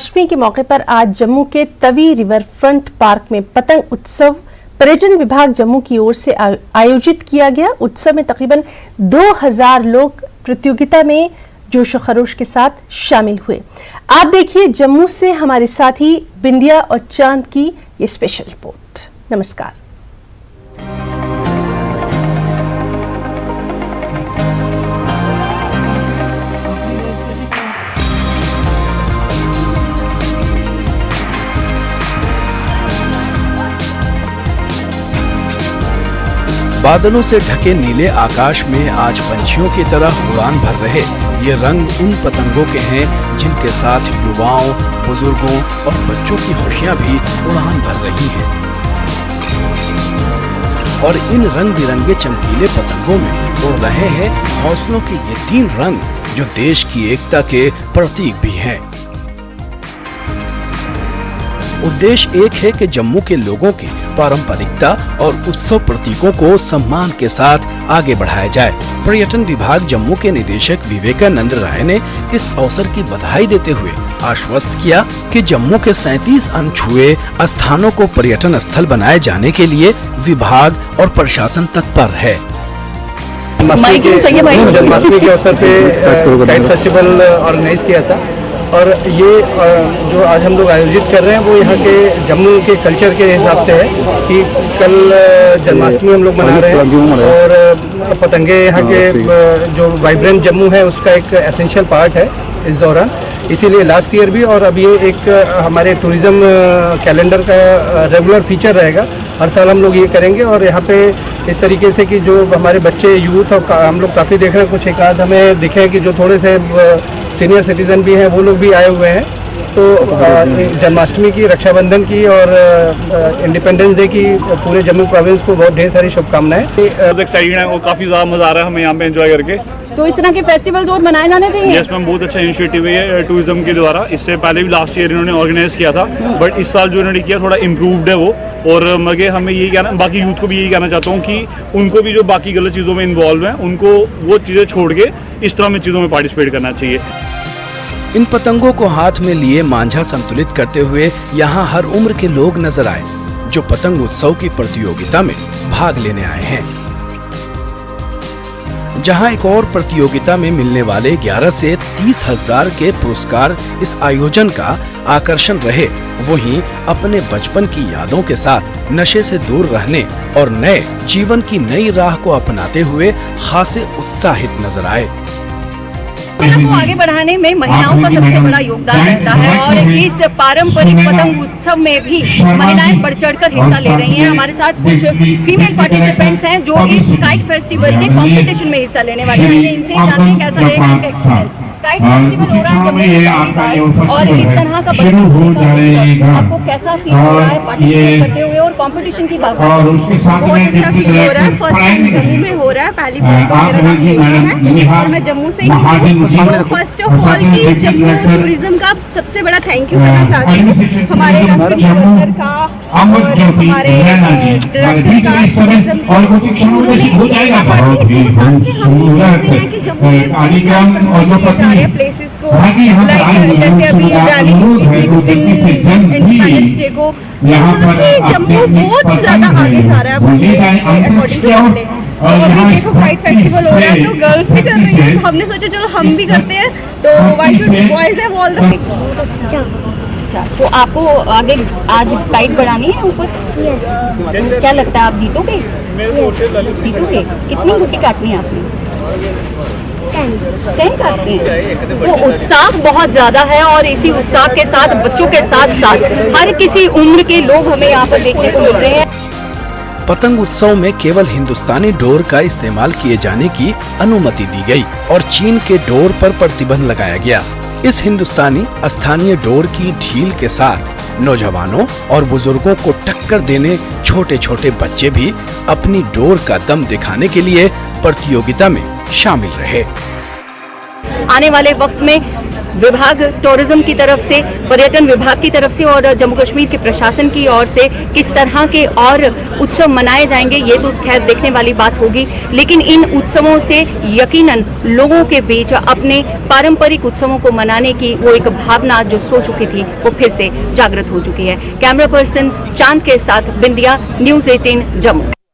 जन्माष्टमी के मौके पर आज जम्मू के तवी रिवर फ्रंट पार्क में पतंग उत्सव पर्यटन विभाग जम्मू की ओर से आयोजित किया गया। उत्सव में तकरीबन 2000 लोग प्रतियोगिता में जोश व खरोश के साथ शामिल हुए। आप देखिए जम्मू से हमारे साथी बिंदिया और चांद की ये स्पेशल रिपोर्ट। नमस्कार। बादलों से ढके नीले आकाश में आज पंछियों की तरह उड़ान भर रहे ये रंग उन पतंगों के हैं जिनके साथ युवाओं, बुजुर्गों और बच्चों की खुशियां भी उड़ान भर रही हैं। और इन रंग बिरंगे चमकीले पतंगों में उड़ रहे हैं हौसलों के ये 3 रंग जो देश की एकता के प्रतीक भी हैं। उद्देश्य एक है कि जम्मू के लोगों की पारंपरिकता और उत्सव प्रतीकों को सम्मान के साथ आगे बढ़ाया जाए। पर्यटन विभाग जम्मू के निदेशक विवेकानंद राय ने इस अवसर की बधाई देते हुए आश्वस्त किया कि जम्मू के 37 अनछुए स्थानों को पर्यटन स्थल बनाए जाने के लिए विभाग और प्रशासन तत्पर है। जन्माष्टमी के अवसर पे काइट फेस्टिवल ऑर्गेनाइज किया था और ये जो आज हम लोग आयोजित कर रहे हैं वो यहाँ के जम्मू के कल्चर के हिसाब से है कि कल जन्माष्टमी हम लोग मना रहे हैं और पतंगे यहाँ के जो वाइब्रेंट जम्मू है उसका एक एसेंशियल पार्ट है इस दौरान। इसीलिए लास्ट ईयर भी और अब ये एक हमारे टूरिज्म कैलेंडर का रेगुलर फीचर रहेगा। हर साल हम लोग ये करेंगे और यहाँ पे इस तरीके से कि जो हमारे बच्चे यूथ और हम लोग काफ़ी देख रहे हैं, कुछ एक आध हमें दिखे कि जो थोड़े से सीनियर सिटीजन भी हैं वो लोग भी आए हुए हैं। तो जन्माष्टमी की, रक्षाबंधन की और इंडिपेंडेंस डे की पूरे जम्मू प्रोविंस को बहुत ढेर सारी शुभकामनाएं। एक्साइटेड है और काफ़ी ज़्यादा मज़ा आ रहा है हमें यहाँ पे एंजॉय करके। तो इस तरह के फेस्टिवल्स और मनाए जाने चाहिए। यस मैम, बहुत अच्छा इनिशिएटिव है टूरिज्म के द्वारा। इससे पहले भी लास्ट ईयर इन्होंने ऑर्गेनाइज किया था बट इस साल जो इन्होंने किया थोड़ा इम्प्रूव्ड है वो। और मगे हमें यही कहना, बाकी यूथ को भी यही कहना चाहता हूँ कि उनको भी जो बाकी गलत चीज़ों में इन्वॉल्व हैं उनको वो चीज़ें छोड़ के इस तरह में चीज़ों में पार्टिसिपेट करना चाहिए। इन पतंगों को हाथ में लिए मांझा संतुलित करते हुए यहाँ हर उम्र के लोग नजर आए जो पतंग उत्सव की प्रतियोगिता में भाग लेने आए हैं। जहां एक और प्रतियोगिता में मिलने वाले 11 से 30,000 के पुरस्कार इस आयोजन का आकर्षण रहे, वहीं अपने बचपन की यादों के साथ नशे से दूर रहने और नए जीवन की नई राह को अपनाते हुए खासे उत्साहित नजर आए। को आगे बढ़ाने में महिलाओं का सबसे बड़ा योगदान रहता है और इस पारंपरिक पतंग उत्सव में भी महिलाएं बढ़ चढ़कर हिस्सा ले रही हैं। हमारे साथ कुछ फीमेल पार्टिसिपेंट्स हैं जो इस काइट फेस्टिवल के कंपटीशन में हिस्सा लेने वाले हैं। इनसे जानते हैं कैसा रहेगा काइट फेस्टिवल हो रहा है और इस तरह का आपको कैसा फील हो रहा है पार्टिसिपेट करते हुए और कंपटीशन की बात बहुत अच्छा फील हो रहा है। फर्स्ट टाइम जम्मू में हो रहा है, पहली बार और मैं जम्मू से ही। फर्स्ट ऑफ ऑल की जम्मू टूरिज्म का सबसे बड़ा थैंक यू करना चाहती हूँ हमारे कमिश्नर का और हमारे डायरेक्टर का प्लेसेस को जैसे अभी डे को जम्मू बहुत ज्यादा आगे जा रहा है। और अभी देखो काइट फेस्टिवल हो रहा है तो गर्ल्स भी कर रही हैं, तो हमने सोचा चलो हम भी करते हैं तो why should boys have all the. तो आपको आगे आज काइट बढ़ानी है ऊपर, क्या लगता है आप जीतोगे? जीतोगे? कितनी गुट्टी काटनी है आपने? 10 काटनी है। तो उत्साह बहुत ज्यादा है और इसी उत्साह के साथ बच्चों के साथ साथ हर किसी उम्र के लोग हमें यहाँ पर देखने को मिल रहे हैं। पतंग उत्सव में केवल हिंदुस्तानी डोर का इस्तेमाल किए जाने की अनुमति दी गई और चीन के डोर पर प्रतिबंध लगाया गया। इस हिंदुस्तानी स्थानीय डोर की ढील के साथ नौजवानों और बुजुर्गों को टक्कर देने छोटे छोटे बच्चे भी अपनी डोर का दम दिखाने के लिए प्रतियोगिता में शामिल रहे। आने वाले वक्त में विभाग टूरिज्म की तरफ से, पर्यटन विभाग की तरफ से और जम्मू कश्मीर के प्रशासन की ओर से किस तरह के और उत्सव मनाए जाएंगे ये तो खैर देखने वाली बात होगी। लेकिन इन उत्सवों से यकीनन लोगों के बीच अपने पारंपरिक उत्सवों को मनाने की वो एक भावना जो सो चुकी थी वो फिर से जागृत हो चुकी है। कैमरा पर्सन चांद के साथ बिंदिया, न्यूज़ 18 जम्मू।